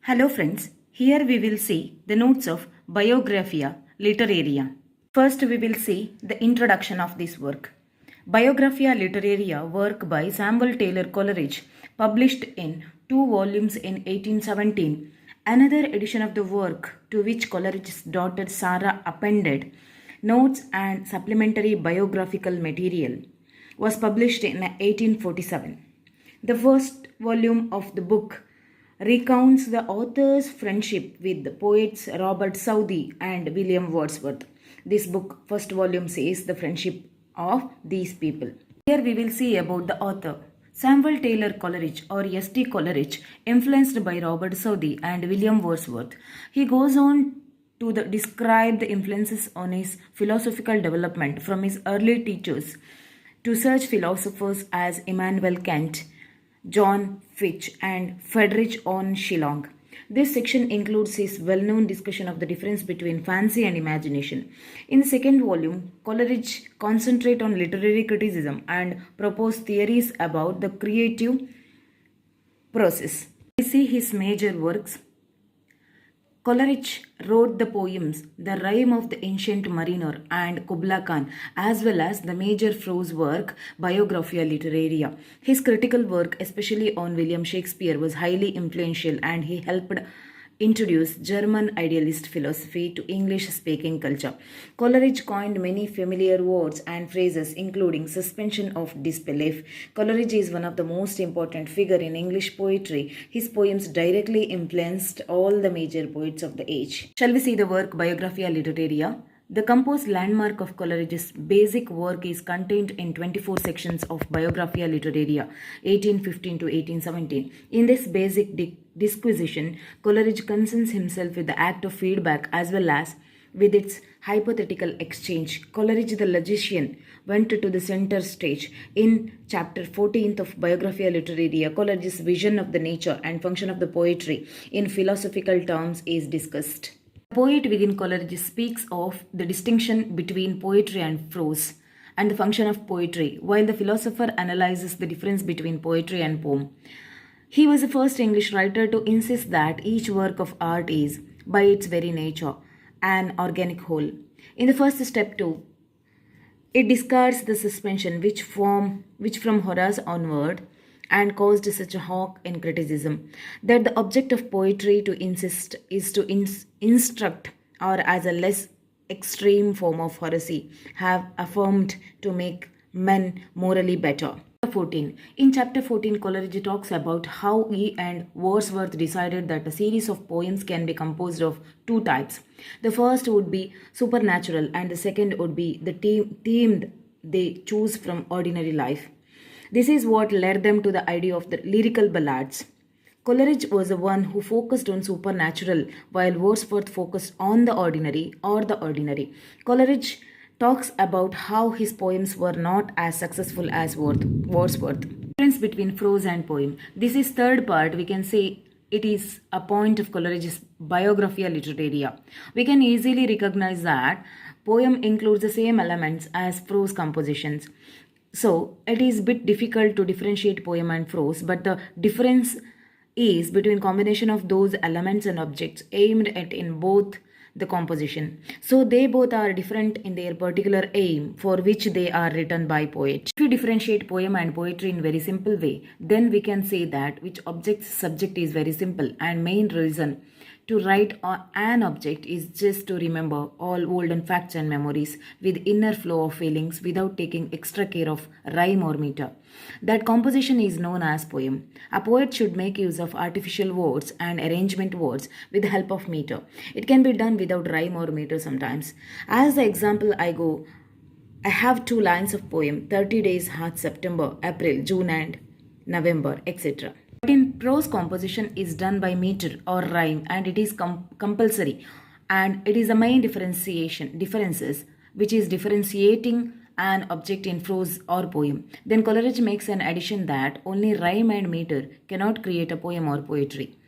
Hello friends, here we will see the notes of biographia literaria. First we will see the introduction of this work. Biographia literaria, work by Samuel Taylor Coleridge, published in 2 volumes in 1817. Another edition of the work, to which Coleridge's daughter Sarah appended notes and supplementary biographical material, was published in 1847. The first volume of the book recounts the author's friendship with the poets Robert Southey and William Wordsworth. This book, first volume, says the friendship of these people. Here we will see about the author. Samuel Taylor Coleridge, or S.T. Coleridge, influenced by Robert Southey and William Wordsworth. He goes on to describe the influences on his philosophical development from his early teachers to such philosophers as Immanuel Kant, John Fitch, and Friedrich von Schiller. This section includes his well-known discussion of the difference between fancy and imagination. In the second volume, Coleridge concentrates on literary criticism and proposes theories about the creative process. We see his major works. Coleridge wrote the poems The Rime of the Ancient Mariner and Kubla Khan, as well as the major prose work Biographia Literaria. His critical work, especially on William Shakespeare, was highly influential, and he helped introduce German idealist philosophy to English-speaking culture. Coleridge coined many familiar words and phrases, including suspension of disbelief. Coleridge is one of the most important figures in English poetry. His poems directly influenced all the major poets of the age. Shall we see the work Biographia Literaria? The composed landmark of Coleridge's basic work is contained in 24 sections of Biographia Literaria, 1815 to 1817. In this basic disquisition, Coleridge concerns himself with the act of feedback as well as with its hypothetical exchange. Coleridge the logician went to the center stage. In chapter 14th of Biographia Literaria, Coleridge's vision of the nature and function of the poetry in philosophical terms is discussed. The poet within Coleridge speaks of the distinction between poetry and prose and the function of poetry, while the philosopher analyzes the difference between poetry and poem. He was the first English writer to insist that each work of art is, by its very nature, an organic whole. In the first step too, it discards the suspension which from Horace onward and caused such a hawk in criticism, that the object of poetry to insist is to instruct, or as a less extreme form of heresy, have affirmed to make men morally better. 14. In chapter 14, Coleridge talks about how he and Wordsworth decided that a series of poems can be composed of two types. The first would be supernatural, and the second would be the themed they choose from ordinary life. This is what led them to the idea of the lyrical ballads. Coleridge was the one who focused on supernatural, while Wordsworth focused on the ordinary or the ordinary. Coleridge talks about how his poems were not as successful as Wordsworth. Difference between prose and poem. This is third part. We can say it is a point of Coleridge's Biographia Literaria. We can easily recognize that poem includes the same elements as prose compositions. So it is a bit difficult to differentiate poem and prose, but the difference is between combination of those elements and objects aimed at in both the composition. So they both are different in their particular aim for which they are written by poets. If we differentiate poem and poetry in very simple way, then we can say that which object's subject is very simple, and main reason to write an object is just to remember all olden facts and memories with inner flow of feelings without taking extra care of rhyme or meter. That composition is known as poem. A poet should make use of artificial words and arrangement words with the help of meter. It can be done without rhyme or meter sometimes. As the example I have 2 lines of poem, 30 days heart September, April, June and November, etc. But in prose, composition is done by meter or rhyme, and it is compulsory, and it is the main differences which is differentiating an object in prose or poem. Then Coleridge makes an addition that only rhyme and meter cannot create a poem or poetry.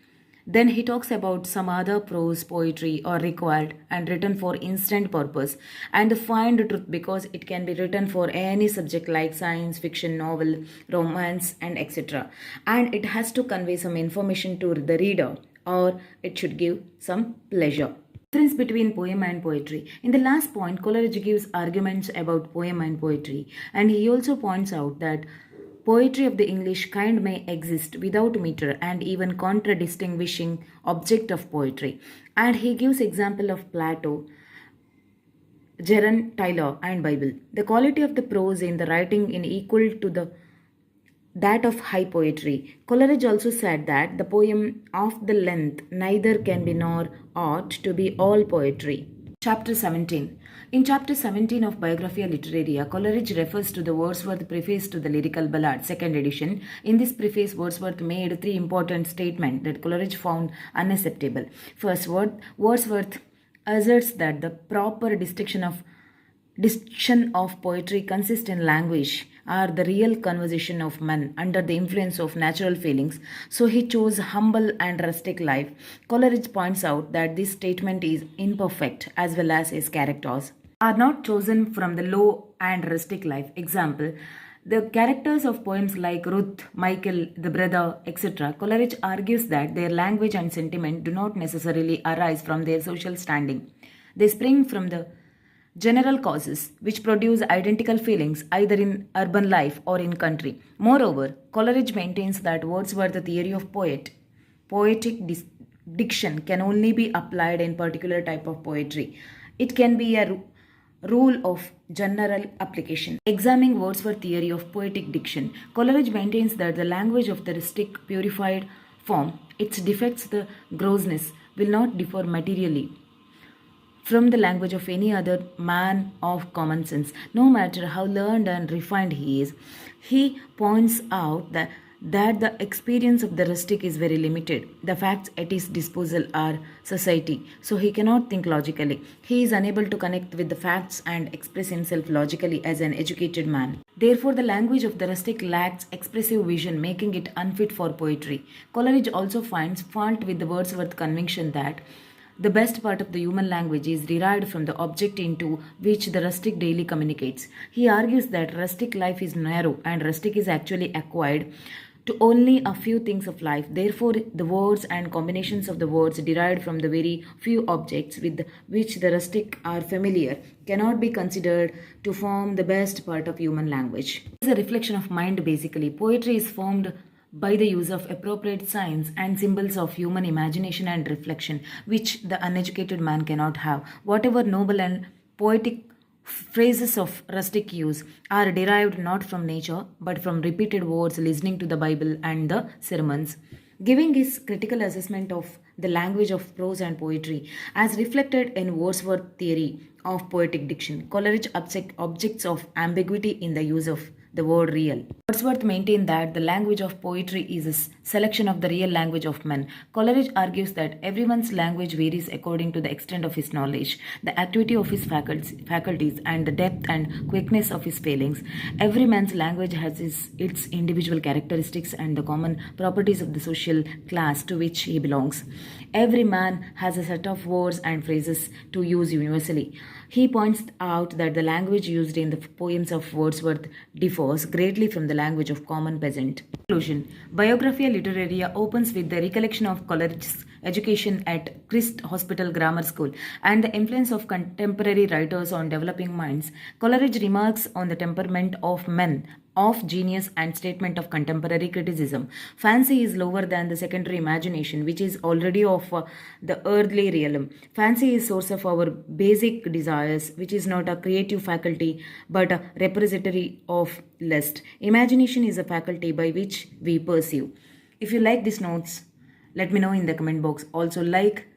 Then he talks about some other prose poetry are required and written for instant purpose and the find truth because it can be written for any subject like science, fiction, novel, romance and etc. And it has to convey some information to the reader or it should give some pleasure. Difference between poem and poetry. In the last point, Coleridge gives arguments about poem and poetry, and he also points out that poetry of the English kind may exist without meter and even contradistinguishing object of poetry. And he gives example of Plato, Geron Taylor, and Bible. The quality of the prose in the writing is equal to that of high poetry. Coleridge also said that the poem of the length neither can be nor ought to be all poetry. Chapter 17. In Chapter 17 of Biographia Literaria, Coleridge refers to the Wordsworth preface to the Lyrical Ballad, 2nd edition. In this preface, Wordsworth made 3 important statements that Coleridge found unacceptable. First, Wordsworth asserts that the proper distinction of poetry consists in language or the real conversation of men under the influence of natural feelings, so he chose humble and rustic life. Coleridge points out that this statement is imperfect as well as his characters are not chosen from the low and rustic life. Example, the characters of poems like Ruth, Michael, the brother, etc. Coleridge argues that their language and sentiment do not necessarily arise from their social standing. They spring from the general causes which produce identical feelings either in urban life or in country. Moreover, Coleridge maintains that Wordsworth's theory of poetic diction can only be applied in particular type of poetry. It can be a rule of general application. Examining Wordsworth's theory of poetic diction, Coleridge maintains that the language of the rustic purified form, its defects, the grossness, will not differ materially from the language of any other man of common sense, no matter how learned and refined he is. He points out that the experience of the rustic is very limited. The facts at his disposal are society, so he cannot think logically. He is unable to connect with the facts and express himself logically as an educated man. Therefore, the language of the rustic lacks expressive vision, making it unfit for poetry. Coleridge also finds fault with the Wordsworth conviction that the best part of the human language is derived from the object into which the rustic daily communicates. He argues that rustic life is narrow and rustic is actually acquired to only a few things of life. Therefore, the words and combinations of the words derived from the very few objects with which the rustic are familiar cannot be considered to form the best part of human language. It is a reflection of mind basically. Poetry is formed by the use of appropriate signs and symbols of human imagination and reflection, which the uneducated man cannot have. Whatever noble and poetic phrases of rustic use are derived not from nature but from repeated words listening to the Bible and the sermons. Giving his critical assessment of the language of prose and poetry as reflected in Wordsworth's theory of poetic diction, Coleridge objects of ambiguity in the use of the word real. Wordsworth maintained that the language of poetry is a selection of the real language of men. Coleridge argues that everyone's language varies according to the extent of his knowledge, the activity of his faculties, and the depth and quickness of his feelings. Every man's language has its individual characteristics and the common properties of the social class to which he belongs. Every man has a set of words and phrases to use universally. He points out that the language used in the poems of Wordsworth differs greatly from the language of common peasant. Conclusion. Biographia Literaria opens with the recollection of Coleridge's education at Christ Hospital Grammar School and the influence of contemporary writers on developing minds. Coleridge remarks on the temperament of men of genius and statement of contemporary criticism. Fancy is lower than the secondary imagination, which is already of the earthly realm. Fancy is source of our basic desires, which is not a creative faculty but a repository of lust. Imagination is a faculty by which we perceive. If you like these notes, let me know in the comment box. Also like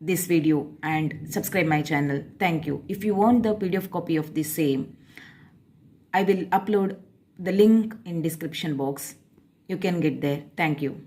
this video and subscribe my channel. Thank you. If you want the PDF copy of this same, I will upload the link in description box. You can get there. Thank you.